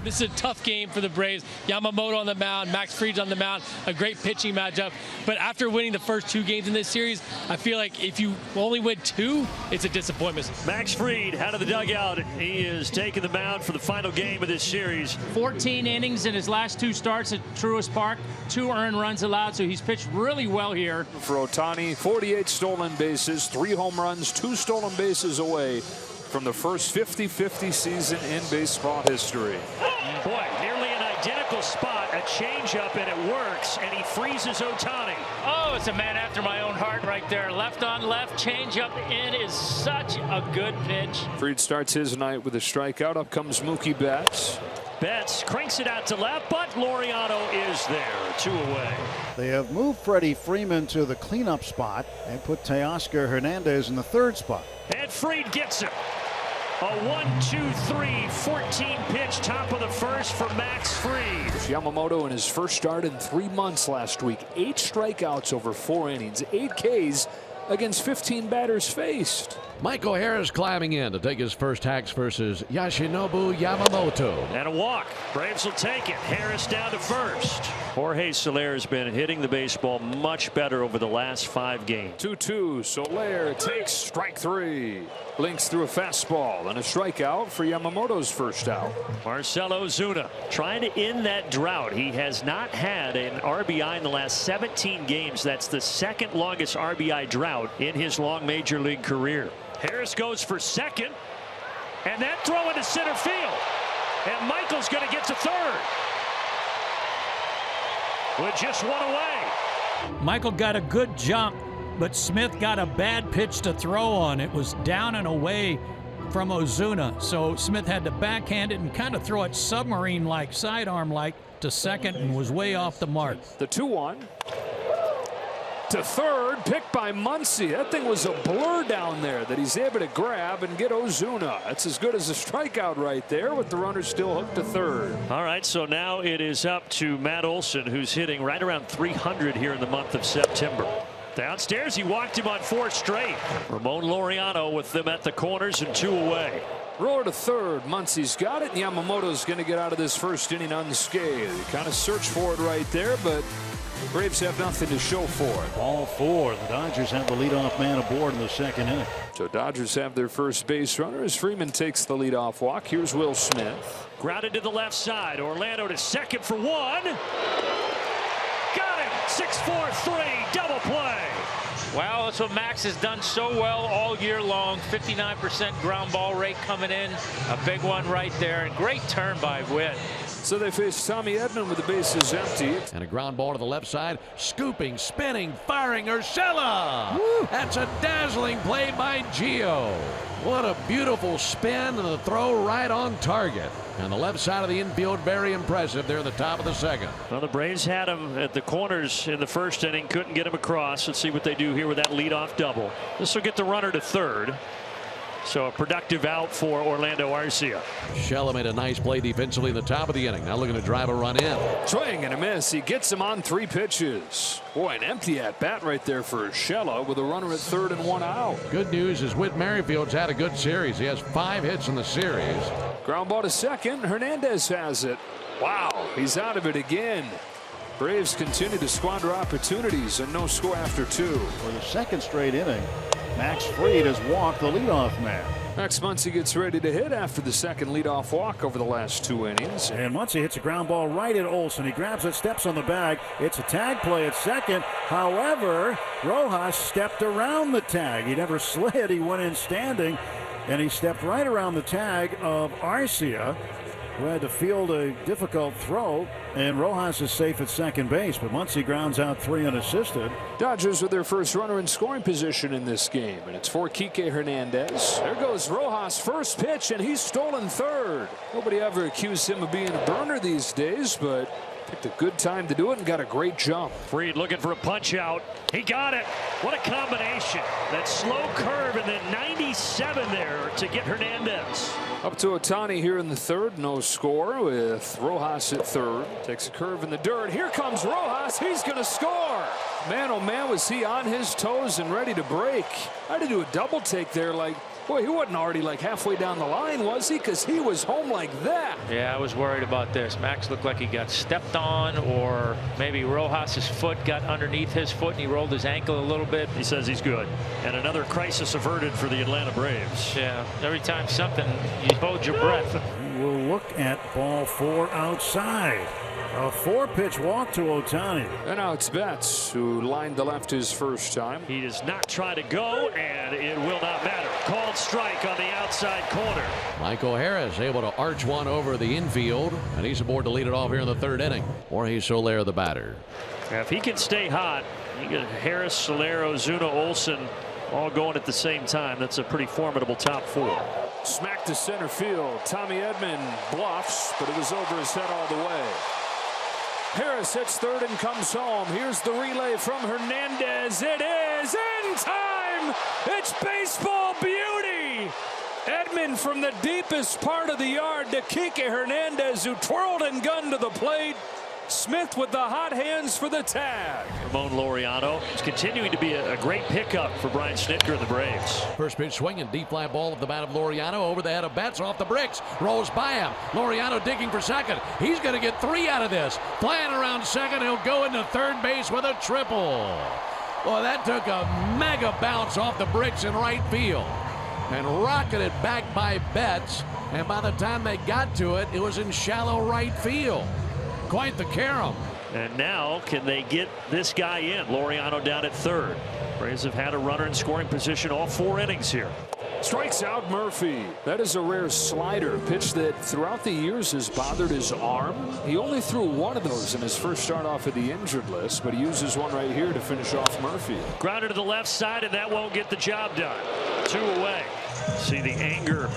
This is a tough game for the Braves. Yamamoto on the mound, Max Fried's on the mound, a great pitching matchup. But after winning the first 2 games in this series, I feel like if you only win 2, it's a disappointment. Max Fried out of the dugout. He is taking the mound for the final game of this series. 14 innings in his last 2 starts at Truist Park, 2 earned runs allowed, so he's pitched really well here. For Ohtani, 48 stolen bases, 3 home runs, 2 stolen bases away from the first 50-50 season in baseball history. Boy, nearly an identical spot, a changeup, and it works, and he freezes Ohtani. Oh, it's a man after my own heart right there. Left on left, changeup in is such a good pitch. Fried starts his night with a strikeout. Up comes Mookie Betts. Betts cranks it out to left, but Laureano is there, 2 away. They have moved Freddie Freeman to the cleanup spot and put Teoscar Hernandez in the 3rd spot. And Fried gets him. A 1-2-3, 14-pitch top of the first for Max Fried. Yamamoto in his first start in 3 months last week. 8 strikeouts over 4 innings, 8 Ks against 15 batters faced. Michael Harris climbing in to take his first hacks versus Yoshinobu Yamamoto. And a walk. Braves will take it. Harris down to first. Jorge Soler has been hitting the baseball much better over the last 5 games. 2-2. Soler takes strike 3. Blinks through a fastball and a strikeout for Yamamoto's first out. Marcell Ozuna trying to end that drought. He has not had an RBI in the last 17 games. That's the 2nd longest RBI drought in his long major league career. Harris goes for second, and that throw into center field. And Michael's going to get to third with just 1 away. Michael got a good jump, but Smith got a bad pitch to throw on. It was down and away from Ozuna, so Smith had to backhand it and kind of throw it submarine-like, sidearm-like to second, and was way off the mark. The 2-1. To third, picked by Muncy. That thing was a blur down there that he's able to grab and get Ozuna. That's as good as a strikeout right there with the runner still hooked to third. All right, so now it is up to Matt Olson, who's hitting right around 300 here in the month of September. Downstairs, he walked him on 4 straight. Ramon Laureano with them at the corners and 2 away. Roller to third. Muncy's got it. Yamamoto's going to get out of this first inning unscathed. He kind of searched for it right there, but Braves have nothing to show for it. All 4. The Dodgers have the leadoff man aboard in the 2nd inning. So Dodgers have their first base runner as Freeman takes the leadoff walk. Here's Will Smith. Grounded to the left side. Orlando to second for 1. Got him. 6-4-3 double play. Wow, that's what Max has done so well all year long. 59% ground ball rate coming in. A big one right there. And great turn by Witt. So they face Tommy Edman with the bases empty. And a ground ball to the left side. Scooping, spinning, firing Urshela. Woo. That's a dazzling play by Gio. What a beautiful spin and a throw right on target. And the left side of the infield, very impressive there at the top of the 2nd. Well, the Braves had him at the corners in the first inning. Couldn't get him across. Let's see what they do here with that leadoff double. This will get the runner to third. So a productive out for Orlando Arcia. Shella made a nice play defensively in the top of the inning. Now looking to drive a run in. Swing and a miss. He gets him on 3 pitches. Boy, an empty at bat right there for Shella with a runner at third and 1 out. Good news is Whit Merrifield's had a good series. He has 5 hits in the series. Ground ball to second. Hernandez has it. Wow, he's out of it again. Braves continue to squander opportunities and no score after 2. For the 2nd straight inning, Max Fried has walked the leadoff man. Max Muncy gets ready to hit after the 2nd leadoff walk over the last 2 innings. And Muncy hits a ground ball right at Olson. He grabs it, steps on the bag. It's a tag play at second. However, Rojas stepped around the tag. He never slid. He went in standing, and he stepped right around the tag of Arcia, who had to field a difficult throw, and Rojas is safe at second base, but Muncy grounds out 3 unassisted. Dodgers with their first runner in scoring position in this game, and it's for Kike Hernandez. There goes Rojas' first pitch, and he's stolen third. Nobody ever accused him of being a burner these days, but picked a good time to do it and got a great jump. Fried looking for a punch out. He got it. What a combination. That slow curve and then 97 there to get Hernandez. Up to Ohtani here in the 3rd. No score with Rojas at 3rd. Takes a curve in the dirt. Here comes Rojas. He's going to score. Man, oh man, was he on his toes and ready to break. I had to do a double take there. Like, boy, he wasn't already like halfway down the line, was he? Because he was home like that. Yeah, I was worried about this. Max looked like he got stepped on, or maybe Rojas's foot got underneath his foot and he rolled his ankle a little bit. He says he's good. And another crisis averted for the Atlanta Braves. Yeah, every time something, you hold your breath. We'll look at ball 4 outside. A 4-pitch walk to Ohtani. And now it's Betts, who lined the left his first time. He does not try to go, and it will not matter. Called strike on the outside corner. Michael Harris able to arch one over the infield, and he's aboard to lead it off here in the 3rd inning. Jorge Soler, the batter. Now, if he can stay hot, you get Harris, Soler, Ozuna, Olsen all going at the same time. That's a pretty formidable top 4. Smack to center field. Tommy Edman bluffs, but it was over his head all the way. Harris hits 3rd and comes home. Here's the relay from Hernandez. It is in time. It's baseball beauty. Edman from the deepest part of the yard to Kike Hernandez, who twirled and gunned to the plate. Smith with the hot hands for the tag. Ramon Laureano is continuing to be a great pickup for Brian Snitker and the Braves. First pitch swinging, deep fly ball at the bat of Laureano over the head of Betts, off the bricks, rolls by him. Laureano digging for second. He's going to get 3 out of this. Flying around second, he'll go into third base with a triple. Boy, that took a mega bounce off the bricks in right field and rocketed back by Betts. And by the time they got to it, it was in shallow right field. Quite the carom. And now can they get this guy in? Laureano down at 3rd. Braves have had a runner in scoring position all 4 innings here. Strikes out Murphy. That is a rare slider, pitch that throughout the years has bothered his arm. He only threw 1 of those in his first start off of the injured list, but he uses one right here to finish off Murphy. Grounded to the left side, and that won't get the job done. 2 away. See the anger.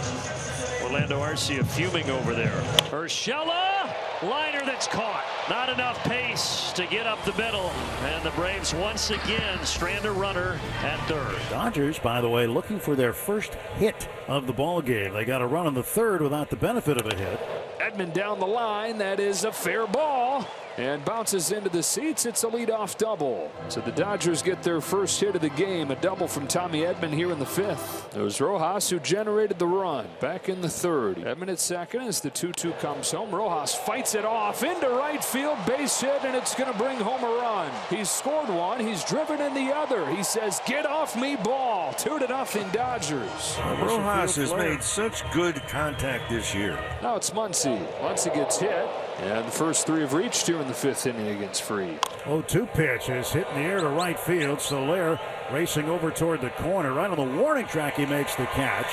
Orlando Arcia fuming over there. Urshela, liner that's caught. Not enough pace to get up the middle, and the Braves once again strand a runner at 3rd. Dodgers, by the way, looking for their first hit of the ball game. They got a run in the 3rd without the benefit of a hit. Edman down the line. That is a fair ball. And bounces into the seats. It's a leadoff double. So the Dodgers get their first hit of the game. A double from Tommy Edman here in the 5th. It was Rojas who generated the run back in the 3rd. Edman at 2nd as the 2-2 comes home. Rojas fights it off into right field. Base hit, and it's going to bring home a run. He's scored 1. He's driven in the other. He says, "Get off me, ball." 2-0 Dodgers. Rojas has made such good contact this year. Now it's Muncy. Muncy gets hit. And the first 3 have reached here in the 5th inning against Freed. 0-2 pitch is hit in the air to right field. Soler racing over toward the corner. Right on the warning track, he makes the catch.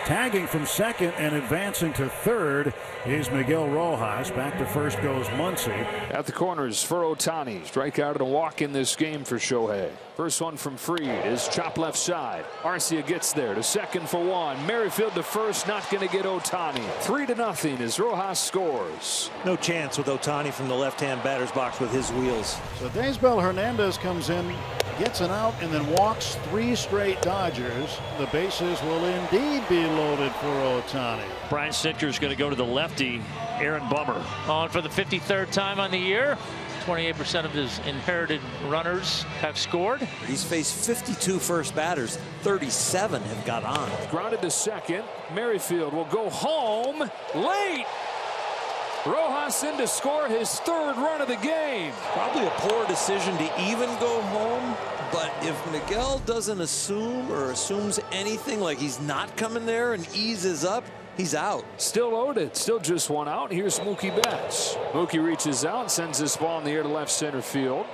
Tagging from 2nd and advancing to 3rd is Miguel Rojas. Back to 1st goes Muncy. At the corners for Ohtani. Strikeout and a walk in this game for Shohei. First one from Freed is chop left side. Arcia gets there to 2nd for 1. Merrifield to 1st, not going to get Ohtani. 3-0 as Rojas scores. No chance with Ohtani from the left-hand batter's box with his wheels. So Daysbel Hernandez comes in, gets an out, and then walks 3 straight Dodgers. The bases will indeed be loaded for Ohtani. Brian Snitker is going to go to the lefty, Aaron Bummer. On for the 53rd time on the year. 28% of his inherited runners have scored. He's faced 52 first batters. 37 have got on. Grounded to 2nd. Merrifield will go home late. Rojas in to score his 3rd run of the game. Probably a poor decision to even go home. But if Miguel doesn't assume or assumes anything, like he's not coming there and eases up, he's out. Still loaded. Still just 1 out. Here's Mookie Betts. Mookie reaches out, sends this ball in the air to left center field.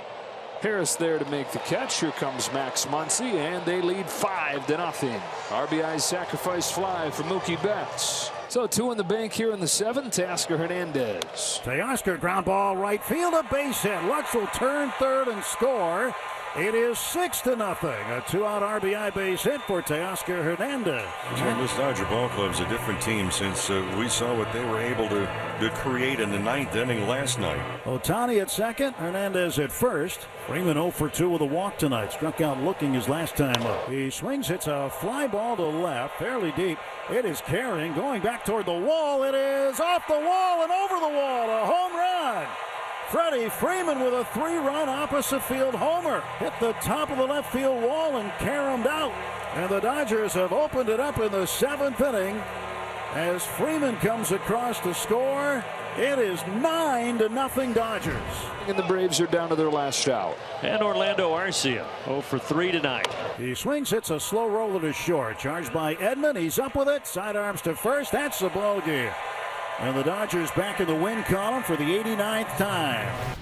Harris there to make the catch. Here comes Max Muncy, and they lead 5-0. RBI sacrifice fly for Mookie Betts. So 2 in the bank here in the 7th. Teoscar Hernandez. Teoscar ground ball right field, a base hit. Lux will turn 3rd and score. It is 6-0. A 2-out RBI base hit for Teoscar Hernandez. This Dodger ball club's a different team since we saw what they were able to create in the 9th inning last night. Ohtani at 2nd, Hernandez at 1st. Freeman 0 for 2 with a walk tonight. Struck out looking his last time up. He swings, hits a fly ball to left, fairly deep. It is carrying, going back toward the wall. It is off the wall and over the wall. A home run Freddie Freeman with a 3-run opposite field homer. Hit the top of the left field wall and caromed out. And the Dodgers have opened it up in the 7th inning as Freeman comes across to score. It is 9-0 Dodgers. And the Braves are down to their last out. And Orlando Arcia 0 for 3 tonight. He swings, hits a slow roller to short. Charged by Edman. He's up with it. Sidearms to first. That's the ball game. And the Dodgers back in the win column for the 89th time.